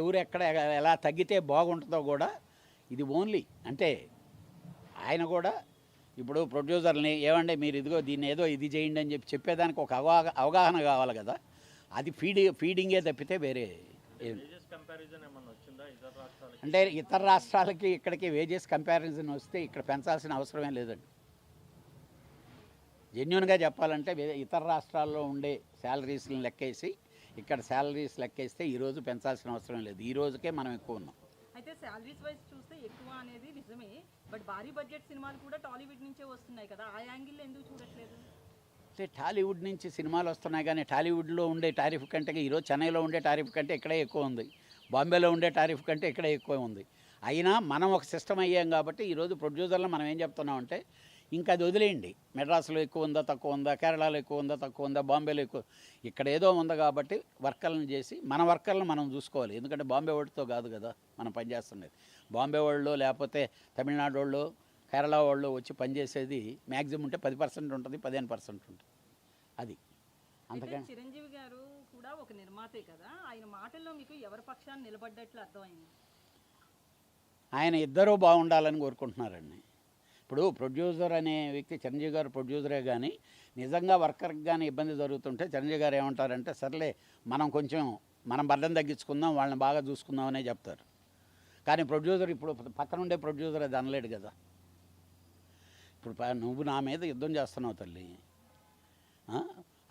ఎవరు ఎక్కడ ఎలా తగ్గితే బాగుంటుందో కూడా ఇది ఓన్లీ అంటే ఆయన కూడా ఇప్పుడు ప్రొడ్యూసర్ని ఏమంటే మీరు ఇదిగో దీన్ని ఏదో ఇది చేయండి అని చెప్పేదానికి ఒక అవగాహన కావాలి కదా. అది ఫీడింగే తప్పితే వేరే అంటే ఇతర రాష్ట్రాలకి ఇక్కడికి వేజెస్ కంపారిజన్ వస్తే ఇక్కడ పెంచాల్సిన అవసరమే లేదండి. జెన్యున్గా చెప్పాలంటే ఇతర రాష్ట్రాల్లో ఉండే శాలరీస్ని లెక్కేసి ఇక్కడ శాలరీస్ లెక్కేస్తే ఈరోజు పెంచాల్సిన అవసరం లేదు. ఈ రోజుకే మనం ఎక్కువ ఉన్నాం. అయితే శాలరీస్ వైజ్ చూస్తే ఎక్కువ అనేది నిజమే, బట్ భారీ బడ్జెట్ సినిమాలు కూడా టాలీవుడ్ నుంచే వస్తున్నాయి కదా, ఆ యాంగిల్లో ఎందుకు చూడట్లేదు? అంటే టాలీవుడ్ నుంచి సినిమాలు వస్తున్నాయి కానీ టాలీవుడ్లో ఉండే టారిఫ్ కంటే ఈరోజు చెన్నైలో ఉండే టారిఫ్ కంటే ఇక్కడే ఎక్కువ ఉంది, బాంబేలో ఉండే టారిఫ్ కంటే ఇక్కడే ఎక్కువ ఉంది. అయినా మనం ఒక సిస్టమ్ అయ్యాం కాబట్టి ఈరోజు ప్రొడ్యూసర్లు మనం ఏం చెప్తున్నామంటే ఇంకా అది వదిలేయండి. మెడ్రాస్లో ఎక్కువ ఉందా తక్కువ ఉందా, కేరళలో ఎక్కువ ఉందా తక్కువ ఉందా, బాంబేలో ఎక్కువ, ఇక్కడ ఏదో ఉంది కాబట్టి వర్కర్లను చేసి మన వర్కర్లను మనం చూసుకోవాలి. ఎందుకంటే బాంబే వాళ్ళతో కాదు కదా మనం పనిచేస్తున్నది. బాంబే వాళ్ళు లేకపోతే తమిళనాడు వాళ్ళు కేరళ వాళ్ళు వచ్చి పనిచేసేది మ్యాక్సిమం ఉంటే 10% ఉంటుంది, 15% ఉంటుంది. అది అంతకంటే చిరంజీవి గారు కూడా ఒక నిర్మాతే కదా, ఆయన మాటల్లో మీకు ఎవరి పక్షాన్ని నిలబడ్డట్లు అర్థమైంది? ఆయన ఇద్దరూ బాగుండాలని కోరుకుంటున్నారండి. ఇప్పుడు ప్రొడ్యూసర్ అనే వ్యక్తి చిరంజీవి గారు ప్రొడ్యూసరే కానీ నిజంగా వర్కర్కి కానీ ఇబ్బంది జరుగుతుంటే చిరంజీవి గారు ఏమంటారంటే సర్లే మనం కొంచెం మనం బర్డన్ తగ్గించుకుందాం, వాళ్ళని బాగా చూసుకుందాం అనే చెప్తారు. కానీ ప్రొడ్యూసర్ ఇప్పుడు పక్కన ఉండే ప్రొడ్యూసర్ అది అనలేడు కదా. ఇప్పుడు నువ్వు నా మీద యుద్ధం చేస్తున్నావు తల్లి,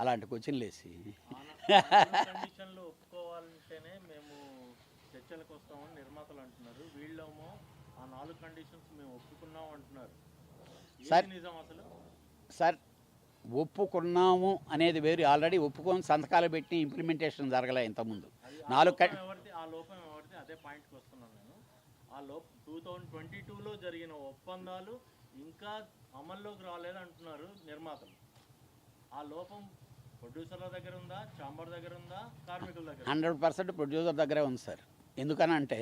అలాంటి క్వశ్చన్లు వేసి ఒప్పుకోవాలంటేనే మేము చర్చలకు వస్తామని నిర్మాతలు అంటున్నారు. వీళ్ళేమో ఆ 4 కండిషన్స్ మేము ఒప్పుకున్నాం అంటున్నారు. సార్ నిజం అసలు సార్ ఒప్పుకున్నాము అనేది వేరు, ఆల్రెడీ ఒప్పుకొని సంతకాలు పెట్టి ఇంప్లిమెంటేషన్ జరగలే ఇంతకుముందు. ఆ లోపం ఎవరిది అదే పాయింట్కి వస్తున్నాను నేను. ఆ లోపం 2022లో జరిగిన ఒప్పందాలు ఇంకా అమల్లోకి రాలేదు అంటున్నారు నిర్మాతలు. ఆ లోపం ప్రొడ్యూసర్ల దగ్గర ఉందా, ఛాంబర్ దగ్గర ఉందా, కార్మికుల దగ్గర? 100% ప్రొడ్యూసర్ దగ్గరే ఉంది సార్. ఎందుకనంటే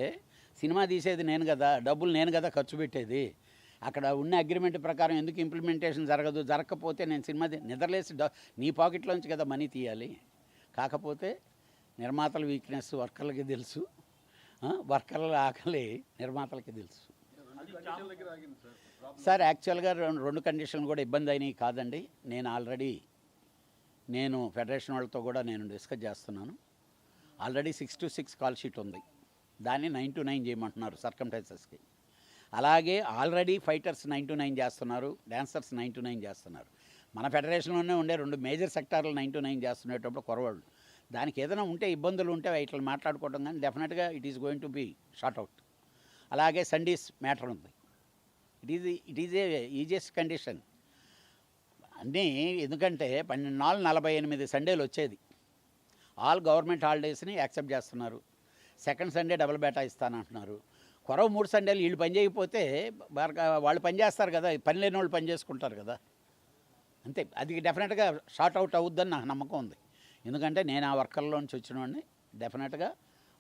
సినిమా తీసేది నేను కదా, డబ్బులు నేను కదా ఖర్చు పెట్టేది. అక్కడ ఉన్న అగ్రిమెంట్ ప్రకారం ఎందుకు ఇంప్లిమెంటేషన్ జరగకపోతే నేను సినిమా నిద్రలేసి నీ పాకెట్లోంచి కదా మనీ తీయాలి. కాకపోతే నిర్మాతల వీక్నెస్ వర్కర్లకి తెలుసు, వర్కర్ల ఆకలి నిర్మాతలకి తెలుసు. సార్ యాక్చువల్గా రెండు కండిషన్లు కూడా ఇబ్బంది అయినాయి కాదండి. నేను ఫెడరేషన్ వాళ్ళతో కూడా నేను డిస్కస్ చేస్తున్నాను. ఆల్రెడీ 6 to 6 కాల్ షీట్ ఉంది, దాన్ని 9 to 9 చేయమంటున్నారు సర్కంటెన్సెస్కి. అలాగే ఆల్రెడీ ఫైటర్స్ 9 to 9 చేస్తున్నారు, డాన్సర్స్ 9 to 9 చేస్తున్నారు. మన ఫెడరేషన్లోనే ఉండే 2 మేజర్ సెక్టార్లు 9 to 9 చేస్తున్నప్పుడు కొరవాళ్ళు. దానికి ఏదైనా ఉంటే ఇబ్బందులు ఉంటే ఇట్లా మాట్లాడుకోవడం కానీ డెఫినెట్గా it is going to be short out. అలాగే సండేస్ మ్యాటర్ ఉంది. It is a easiest condition అన్నీ. ఎందుకంటే 48 సండేలు వచ్చేది. ఆల్ గవర్నమెంట్ హాలిడేస్ని యాక్సెప్ట్ చేస్తున్నారు. సెకండ్ సండే డబుల్ బేటా ఇస్తానంటున్నారు. కొరవ 3 సండేలు వీళ్ళు పని చేయకపోతే వాళ్ళు పని చేస్తారు కదా, పని లేని వాళ్ళు పని చేసుకుంటారు కదా. అంతే, అది డెఫినెట్గా షార్ట్ అవుట్ అవుద్దని నాకు నమ్మకం ఉంది. ఎందుకంటే నేను ఆ వర్కర్లోంచి వచ్చిన వాడిని. డెఫినెట్గా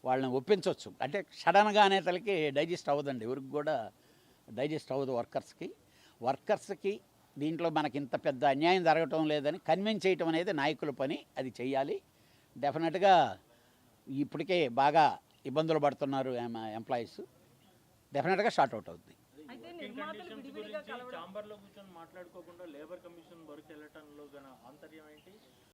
వాళ్ళని ఒప్పించవచ్చు. అంటే సడన్గా అనే తలకి డైజెస్ట్ అవ్వదండి, ఎవరికి కూడా డైజెస్ట్ అవ్వదు వర్కర్స్కి. దీంట్లో మనకి ఇంత పెద్ద అన్యాయం జరగటం లేదని కన్విన్స్ చేయటం అనేది నాయకుల పని, అది చెయ్యాలి. డెఫినెట్గా ఇప్పటికే బాగా ఇబ్బందులు పడుతున్నారు ఎంప్లాయీస్. డెఫినెట్గా షార్ట్ అవుట్ అవుతుంది. ఛాంబర్లో కూర్చొని మాట్లాడుకోకుండా లేబర్ కమిషన్ వరకు వెళ్ళటంలో ఆంతర్యం ఏంటి?